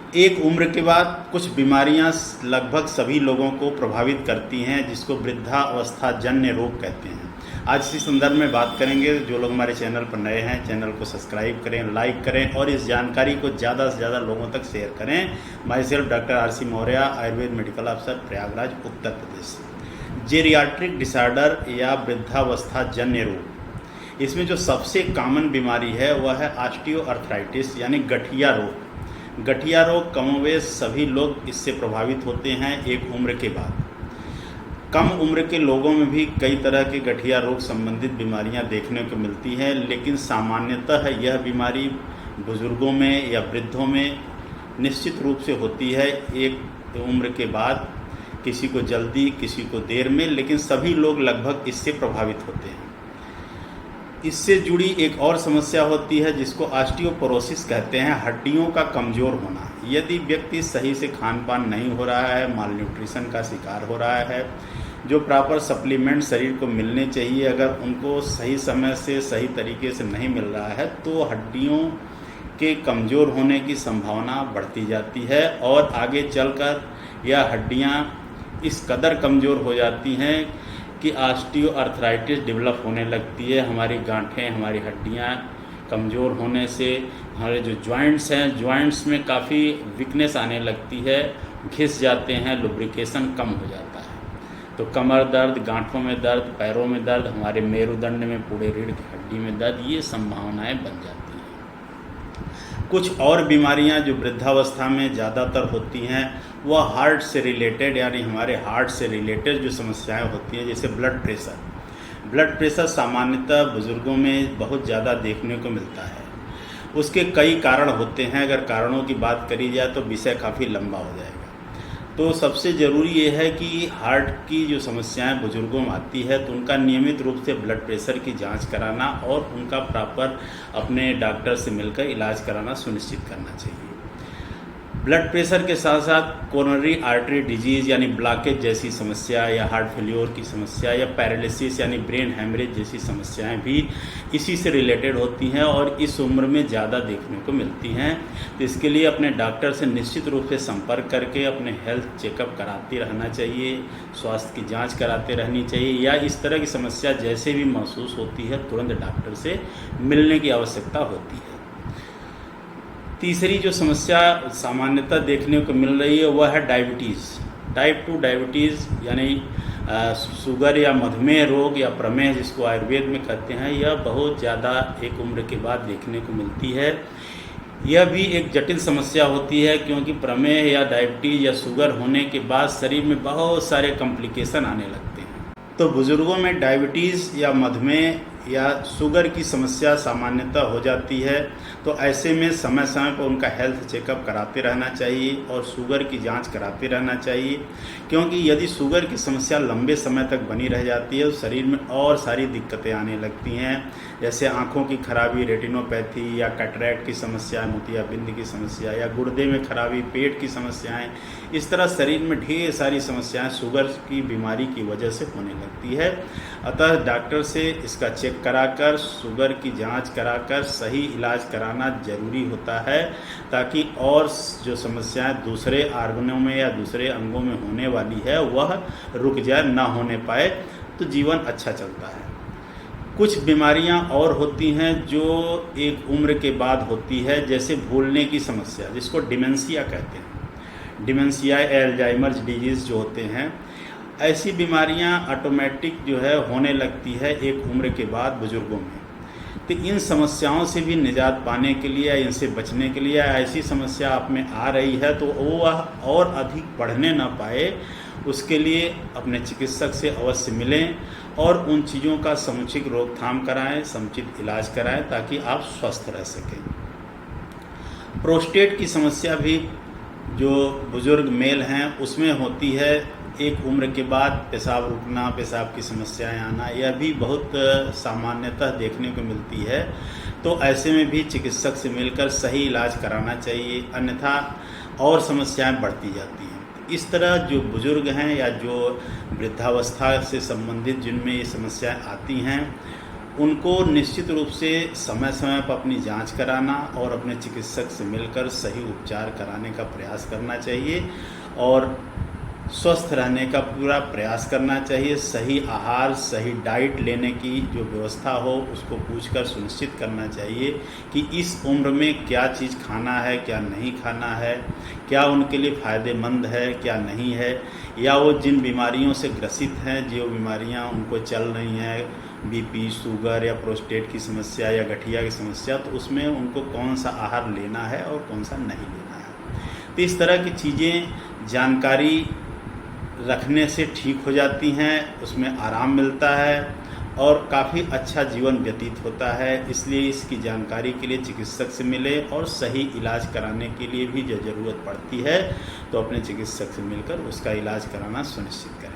एक उम्र के बाद कुछ बीमारियां लगभग सभी लोगों को प्रभावित करती हैं, जिसको वृद्धावस्था जन्य रोग कहते हैं। आज इसी संदर्भ में बात करेंगे। जो लोग हमारे चैनल पर नए हैं, चैनल को सब्सक्राइब करें, लाइक करें और इस जानकारी को ज़्यादा से ज़्यादा लोगों तक शेयर करें। My self doctor RC. Maurya, Ayurveda medical officer, Prayagraj, Uttar Pradesh. Geriatric disorder या वृद्धावस्था जन्य रोग, इसमें जो सबसे कॉमन बीमारी है वह है ऑस्टियोआर्थराइटिस यानी गठिया रोग। गठिया रोग कमोवेश सभी लोग इससे प्रभावित होते हैं एक उम्र के बाद। कम उम्र के लोगों में भी कई तरह के गठिया रोग संबंधित बीमारियां देखने को मिलती हैं, लेकिन सामान्यतः यह बीमारी बुजुर्गों में या वृद्धों में निश्चित रूप से होती है एक उम्र के बाद। किसी को जल्दी, किसी को देर में, लेकिन सभी लोग लगभग इससे प्रभावित होते हैं। इससे जुड़ी एक और समस्या होती है जिसको ऑस्टियोपोरोसिस कहते हैं, हड्डियों का कमज़ोर होना। यदि व्यक्ति सही से खान पान नहीं हो रहा है, माल न्यूट्रिशन का शिकार हो रहा है, जो प्रॉपर सप्लीमेंट शरीर को मिलने चाहिए अगर उनको सही समय से सही तरीके से नहीं मिल रहा है, तो हड्डियों के कमज़ोर होने की संभावना बढ़ती जाती है और आगे चलकर यह हड्डियाँ इस कदर कमज़ोर हो जाती हैं कि ऑस्टियोआर्थराइटिस डेवलप होने लगती है। हमारी गांठें, हमारी हड्डियां कमज़ोर होने से हमारे जो जॉइंट्स हैं, जॉइंट्स में काफ़ी वीकनेस आने लगती है, घिस जाते हैं, लुब्रिकेशन कम हो जाता है। तो कमर दर्द, गांठों में दर्द, पैरों में दर्द, हमारे मेरुदंड में, पूरे रीढ़ की हड्डी में दर्द, ये संभावनाएं बन जाती हैं। कुछ और बीमारियां जो वृद्धावस्था में ज़्यादातर होती हैं वह हार्ट से रिलेटेड यानी हमारे हार्ट से रिलेटेड जो समस्याएं होती हैं, जैसे ब्लड प्रेशर। ब्लड प्रेशर सामान्यतः बुज़ुर्गों में बहुत ज़्यादा देखने को मिलता है। उसके कई कारण होते हैं, अगर कारणों की बात करी जाए तो विषय काफ़ी लंबा हो जाएगा। तो सबसे ज़रूरी ये है कि हार्ट की जो समस्याएं बुज़ुर्गों में आती है तो उनका नियमित रूप से ब्लड प्रेशर की जांच कराना और उनका प्रॉपर अपने डॉक्टर से मिलकर इलाज कराना सुनिश्चित करना चाहिए। ब्लड प्रेशर के साथ साथ कोरोनरी आर्टरी डिजीज़ यानी ब्लॉकेज जैसी समस्या या हार्ट फेल्योर की समस्या या पैरालिसिस यानी ब्रेन हैमरेज जैसी समस्याएं भी इसी से रिलेटेड होती हैं और इस उम्र में ज़्यादा देखने को मिलती हैं। तो इसके लिए अपने डॉक्टर से निश्चित रूप से संपर्क करके अपने हेल्थ चेकअप कराते रहना चाहिए, स्वास्थ्य की जांच कराते रहनी चाहिए, या इस तरह की समस्या जैसे भी महसूस होती है तुरंत डॉक्टर से मिलने की आवश्यकता होती है। तीसरी जो समस्या सामान्यतः देखने को मिल रही है वह है डायबिटीज़। टाइप 2 डायबिटीज़ यानी शुगर या मधुमेह रोग या प्रमेह जिसको आयुर्वेद में कहते हैं, यह बहुत ज़्यादा एक उम्र के बाद देखने को मिलती है। यह भी एक जटिल समस्या होती है क्योंकि प्रमेह या डायबिटीज़ या शुगर होने के बाद शरीर में बहुत सारे कॉम्प्लिकेशन आने लगते हैं। तो बुज़ुर्गों में डायबिटीज़ या मधुमेह या शुगर की समस्या सामान्यतः हो जाती है, तो ऐसे में समय समय पर उनका हेल्थ चेकअप कराते रहना चाहिए और शुगर की जांच कराते रहना चाहिए, क्योंकि यदि शुगर की समस्या लंबे समय तक बनी रह जाती है तो शरीर में और सारी दिक्कतें आने लगती हैं, जैसे आँखों की खराबी, रेटिनोपैथी या कैटरैक्ट की समस्या, मोतियाबिंद की समस्या या गुर्दे में खराबी, पेट की समस्याएँ। इस तरह शरीर में ढेर सारी समस्याएँ शुगर की बीमारी की वजह से होने लगती है। अतः डॉक्टर से इसका चेक कराकर, शुगर की जांच कराकर सही इलाज कराना जरूरी होता है, ताकि और जो समस्याएं दूसरे आर्गनों में या दूसरे अंगों में होने वाली है वह रुक जाए, ना होने पाए, तो जीवन अच्छा चलता है। कुछ बीमारियां और होती हैं जो एक उम्र के बाद होती है, जैसे भूलने की समस्या जिसको डिमेंशिया कहते हैं। डिमेंशिया, एल्जाइमर्स डिजीज़ जो होते हैं, ऐसी बीमारियां ऑटोमेटिक जो है होने लगती है एक उम्र के बाद बुज़ुर्गों में। तो इन समस्याओं से भी निजात पाने के लिए, इनसे बचने के लिए, ऐसी समस्या आप में आ रही है तो वह और अधिक बढ़ने ना पाए, उसके लिए अपने चिकित्सक से अवश्य मिलें और उन चीज़ों का समुचित रोकथाम कराएं, समुचित इलाज कराएं, ताकि आप स्वस्थ रह सकें। प्रोस्टेट की समस्या भी जो बुज़ुर्ग मेल हैं उसमें होती है एक उम्र के बाद। पेशाब रुकना, पेशाब की समस्याएं आना, यह भी बहुत सामान्यतः देखने को मिलती है। तो ऐसे में भी चिकित्सक से मिलकर सही इलाज कराना चाहिए, अन्यथा और समस्याएं बढ़ती जाती हैं। इस तरह जो बुज़ुर्ग हैं या जो वृद्धावस्था से संबंधित जिनमें ये समस्याएं आती हैं, उनको निश्चित रूप से समय समय पर अपनी जांच कराना और अपने चिकित्सक से मिलकर सही उपचार कराने का प्रयास करना चाहिए और स्वस्थ रहने का पूरा प्रयास करना चाहिए। सही आहार, सही डाइट लेने की जो व्यवस्था हो उसको पूछकर सुनिश्चित करना चाहिए कि इस उम्र में क्या चीज़ खाना है, क्या नहीं खाना है, क्या उनके लिए फ़ायदेमंद है, क्या नहीं है, या वो जिन बीमारियों से ग्रसित हैं, जो बीमारियां उनको चल रही हैं, बीपी, शुगर या प्रोस्टेट की समस्या या गठिया की समस्या, तो उसमें उनको कौन सा आहार लेना है और कौन सा नहीं लेना है। तो इस तरह की चीज़ें जानकारी रखने से ठीक हो जाती हैं, उसमें आराम मिलता है और काफ़ी अच्छा जीवन व्यतीत होता है। इसलिए इसकी जानकारी के लिए चिकित्सक से मिले और सही इलाज कराने के लिए भी जो ज़रूरत पड़ती है तो अपने चिकित्सक से मिलकर उसका इलाज कराना सुनिश्चित करें।